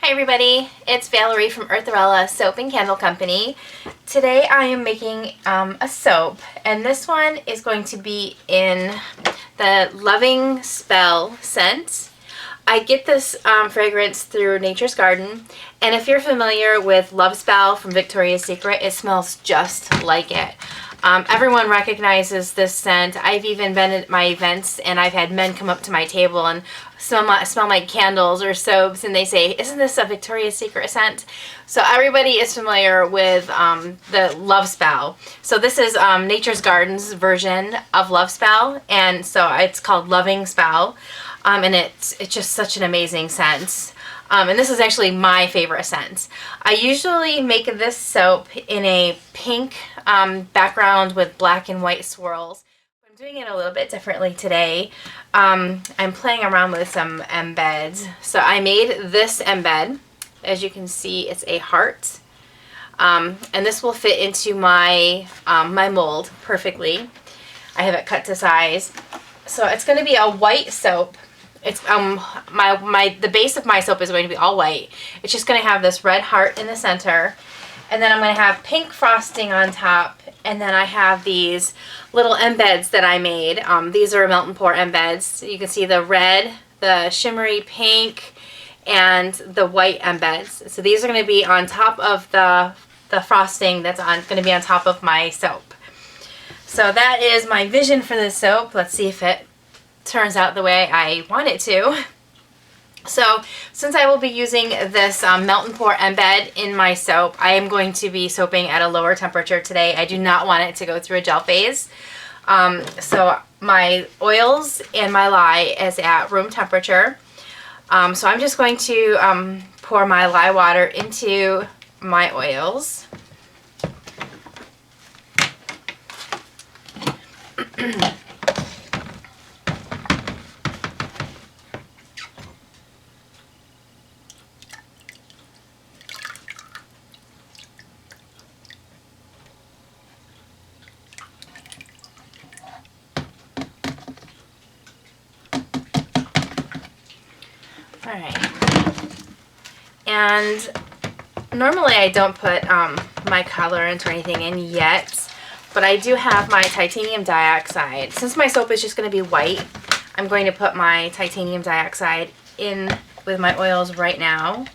Hi everybody, it's Valerie from Eartherella Soap and Candle Company. Today I am making a soap, and this one is going to be in the Loving Spell scent. I get this fragrance through Nature's Garden, and if you're familiar with Love Spell from Victoria's Secret, it smells just like it. Everyone recognizes this scent. I've even been at my events and I've had men come up to my table and smell my candles or soaps, and they say, "Isn't this a Victoria's Secret scent?" So everybody is familiar with the Love Spell. So this is Nature's Garden's version of Love Spell, and so it's called Loving Spell, and it's just such an amazing scent. And this is actually my favorite scent. I usually make this soap in a pink background with black and white swirls. I'm doing it a little bit differently today. I'm playing around with some embeds. So I made this embed. As you can see, it's a heart. And this will fit into my, my mold perfectly. I have it cut to size. So it's going to be a white soap. It's the base of my soap is going to be all white. It's just going to have this red heart in the center, and then I'm going to have pink frosting on top, and then I have these little embeds that I made. These are melt and pour embeds. You can see the red, the shimmery pink, and the white embeds. So these are going to be on top of the frosting that's going to be on top of my soap. So that is my vision for this soap. Let's see if it turns out the way I want it to. So since I will be using this melt and pour embed in my soap, I am going to be soaping at a lower temperature today. I do not want it to go through a gel phase. So my oils and my lye is at room temperature. So I'm just going to pour my lye water into my oils. Alright, and normally I don't put my colorant or anything in yet, but I do have my titanium dioxide. Since my soap is just going to be white, I'm going to put my titanium dioxide in with my oils right now.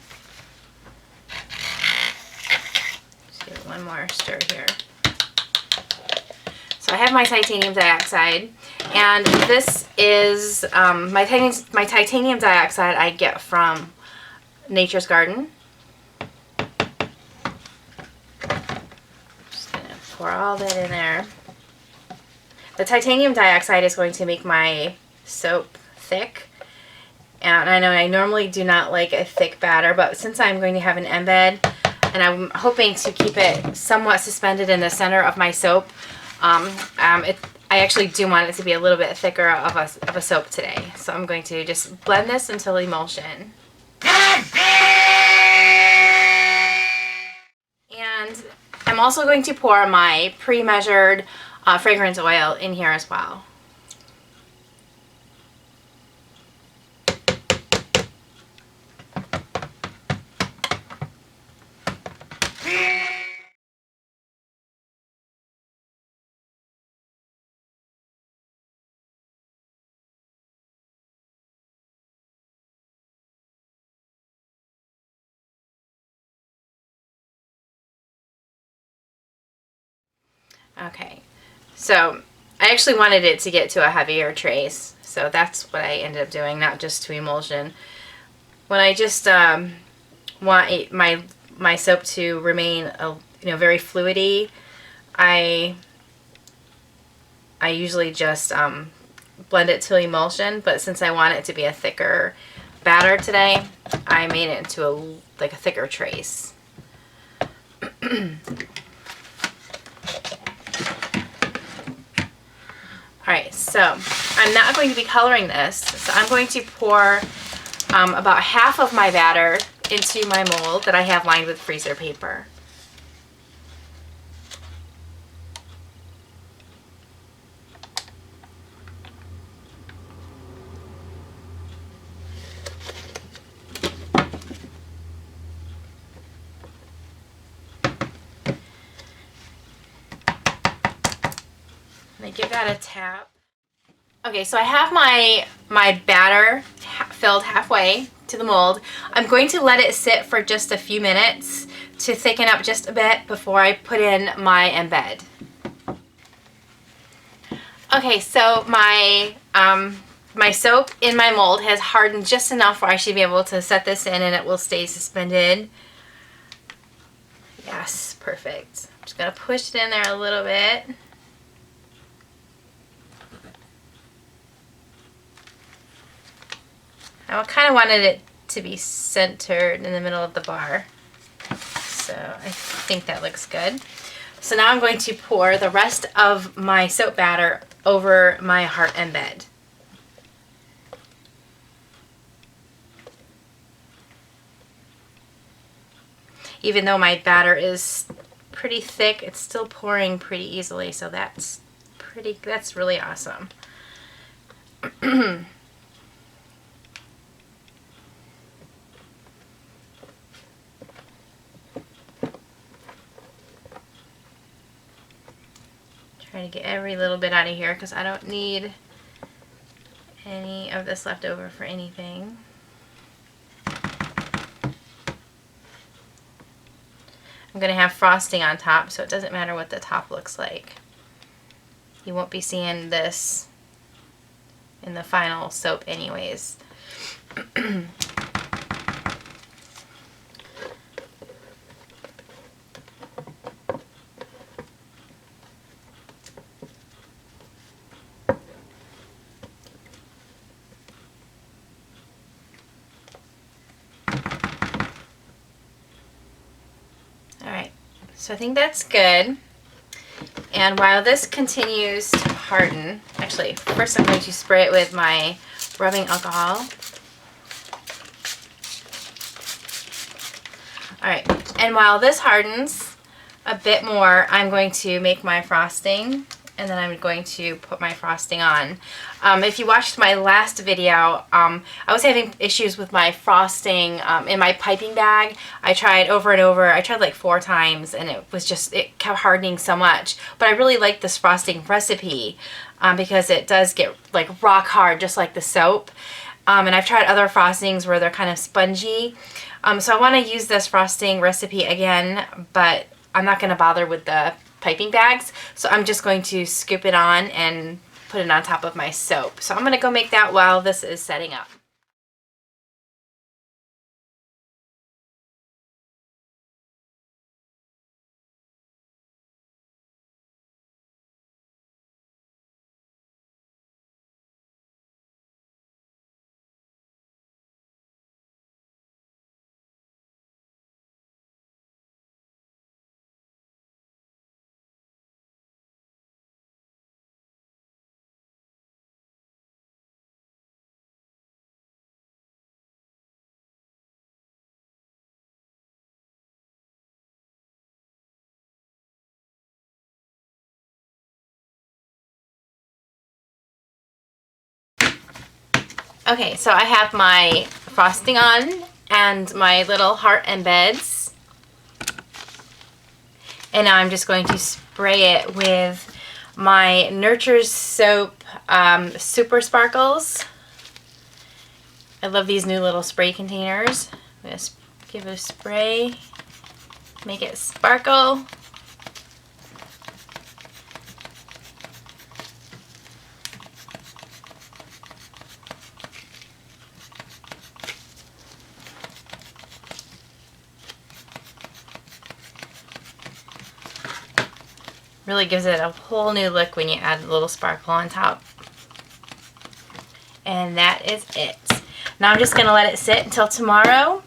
Just give it one more stir here. So I have my titanium dioxide, and this is my titanium dioxide I get from Nature's Garden. Just going to pour all that in there. The titanium dioxide is going to make my soap thick, and I know I normally do not like a thick batter, but since I'm going to have an embed and I'm hoping to keep it somewhat suspended in the center of my soap, I actually do want it to be a little bit thicker of a soap today. So I'm going to just blend this until emulsion. And I'm also going to pour my pre-measured fragrance oil in here as well. Okay, so I actually wanted it to get to a heavier trace, so that's what I ended up doing, not just to emulsion. When I just want my soap to remain very fluidy, I usually just blend it to emulsion, but since I want it to be a thicker batter today, I made it into a thicker trace. Alright, so I'm not going to be coloring this, so I'm going to pour about half of my batter into my mold that I have lined with freezer paper. got a tap. Okay, so I have my batter filled halfway to the mold. I'm going to let it sit for just a few minutes to thicken up just a bit before I put in my embed. Okay, so my my soap in my mold has hardened just enough where I should be able to set this in and it will stay suspended. Yes, perfect. I'm just gonna push it in there a little bit. I kind of wanted it to be centered in the middle of the bar. So I think that looks good. So now I'm going to pour the rest of my soap batter over my heart embed. Even though my batter is pretty thick, it's still pouring pretty easily, so that's really awesome. Trying to get every little bit out of here because I don't need any of this left over for anything. I'm going to have frosting on top, so it doesn't matter what the top looks like. You won't be seeing this in the final soap anyways. Alright, so I think that's good. And while this continues to harden, actually, first I'm going to spray it with my rubbing alcohol. Alright, and while this hardens a bit more, I'm going to make my frosting, and then I'm going to put my frosting on. If you watched my last video, I was having issues with my frosting in my piping bag. I tried over and over. I tried like 4 times, and it kept hardening so much. But I really like this frosting recipe because it does get like rock hard, just like the soap. And I've tried other frostings where they're kind of spongy. So I want to use this frosting recipe again, but I'm not going to bother with the piping bags, so I'm just going to scoop it on and put it on top of my soap. So I'm going to go make that while this is setting up. Okay, so I have my frosting on and my little heart embeds. And now I'm just going to spray it with my Nurture's Soap Super Sparkles. I love these new little spray containers. I'm going to give it a spray, make it sparkle. Really gives it a whole new look when you add a little sparkle on top. And that is it. Now I'm just going to let it sit until tomorrow.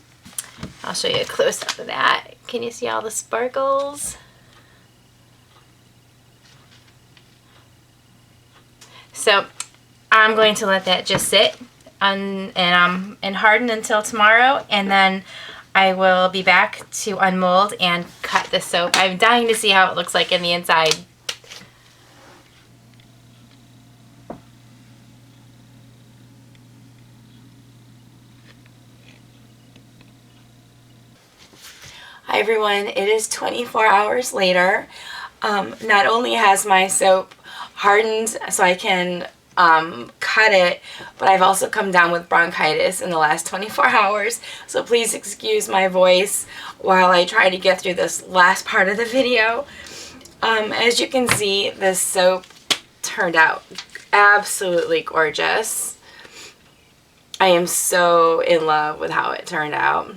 I'll show you a close-up of that. Can you see all the sparkles? So I'm going to let that just sit and harden until tomorrow, and then I will be back to unmold and cut the soap. I'm dying to see how it looks like in the inside. Hi everyone, it is 24 hours later. Not only has my soap hardened so I can cut it, but I've also come down with bronchitis in the last 24 hours, so please excuse my voice while I try to get through this last part of the video. As you can see, this soap turned out absolutely gorgeous. I am so in love with how it turned out.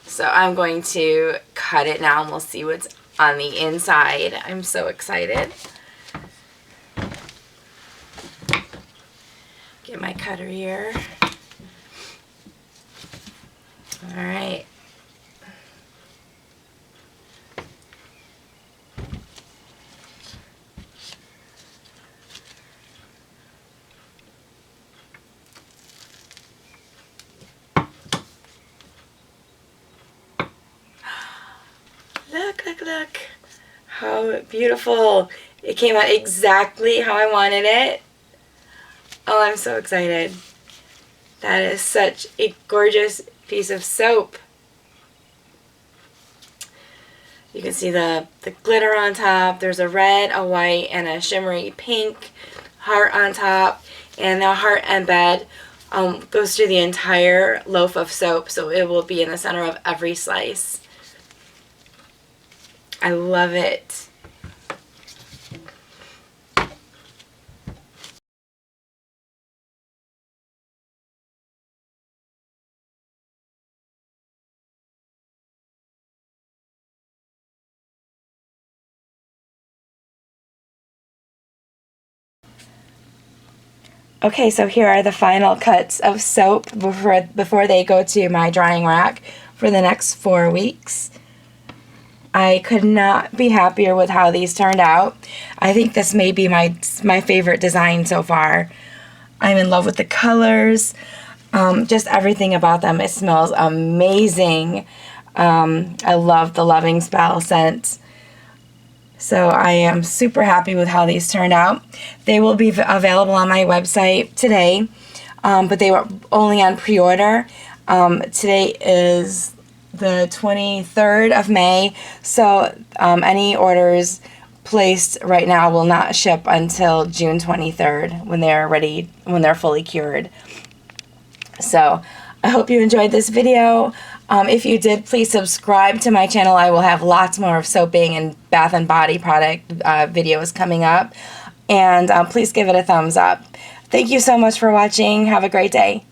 So I'm going to cut it now and we'll see what's on the inside. I'm so excited. Get my cutter here. All right. Look, look, look. How beautiful. It came out exactly how I wanted it. Oh, I'm so excited. That is such a gorgeous piece of soap. You can see the glitter on top. There's a red, a white, and a shimmery pink heart on top. And the heart embed goes through the entire loaf of soap, so it will be in the center of every slice. I love it. Okay, so here are the final cuts of soap before they go to my drying rack for the next 4 weeks. I could not be happier with how these turned out. I think this may be my favorite design so far. I'm in love with the colors, just everything about them. It smells amazing. I love the Loving Spell scent. So I am super happy with how these turned out. They will be available on my website today, but they were only on pre-order. Today is the 23rd of May, so any orders placed right now will not ship until June 23rd when they're ready, when they're fully cured. So I hope you enjoyed this video. If you did, please subscribe to my channel. I will have lots more of soaping and bath and body product videos coming up. And please give it a thumbs up. Thank you so much for watching. Have a great day.